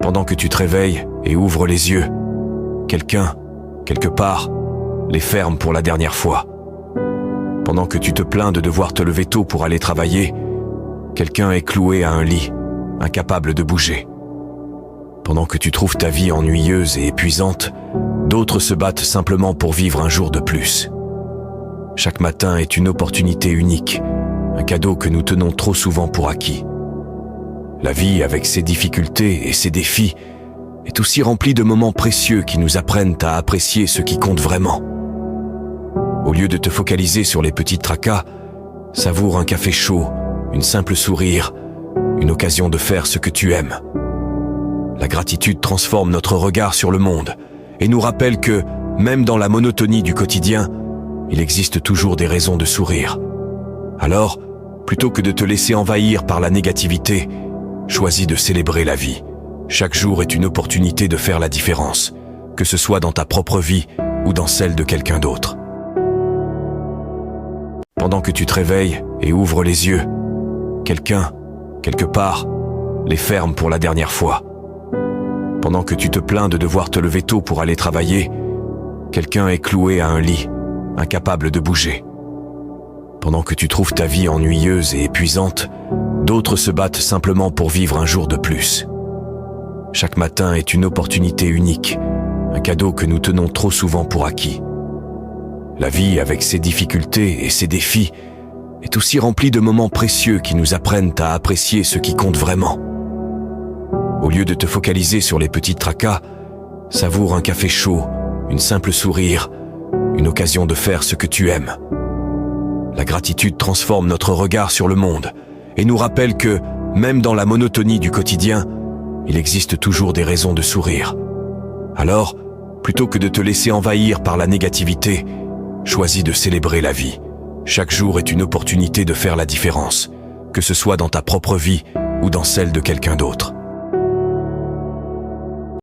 Pendant que tu te réveilles et ouvres les yeux, quelqu'un, quelque part, les ferme pour la dernière fois. Pendant que tu te plains de devoir te lever tôt pour aller travailler, quelqu'un est cloué à un lit, incapable de bouger. Pendant que tu trouves ta vie ennuyeuse et épuisante, d'autres se battent simplement pour vivre un jour de plus. Chaque matin est une opportunité unique, un cadeau que nous tenons trop souvent pour acquis. La vie, avec ses difficultés et ses défis, est aussi remplie de moments précieux qui nous apprennent à apprécier ce qui compte vraiment. Au lieu de te focaliser sur les petits tracas, savoure un café chaud, une simple sourire, une occasion de faire ce que tu aimes. La gratitude transforme notre regard sur le monde et nous rappelle que, même dans la monotonie du quotidien, il existe toujours des raisons de sourire. Alors, plutôt que de te laisser envahir par la négativité, choisis de célébrer la vie. Chaque jour est une opportunité de faire la différence, que ce soit dans ta propre vie ou dans celle de quelqu'un d'autre. Pendant que tu te réveilles et ouvres les yeux, quelqu'un, quelque part, les ferme pour la dernière fois. Pendant que tu te plains de devoir te lever tôt pour aller travailler, quelqu'un est cloué à un lit, incapable de bouger. Pendant que tu trouves ta vie ennuyeuse et épuisante, d'autres se battent simplement pour vivre un jour de plus. Chaque matin est une opportunité unique, un cadeau que nous tenons trop souvent pour acquis. La vie, avec ses difficultés et ses défis, est aussi remplie de moments précieux qui nous apprennent à apprécier ce qui compte vraiment. Au lieu de te focaliser sur les petits tracas, savoure un café chaud, une simple sourire, une occasion de faire ce que tu aimes. La gratitude transforme notre regard sur le monde et nous rappelle que, même dans la monotonie du quotidien, il existe toujours des raisons de sourire. Alors, plutôt que de te laisser envahir par la négativité, choisis de célébrer la vie. Chaque jour est une opportunité de faire la différence, que ce soit dans ta propre vie ou dans celle de quelqu'un d'autre.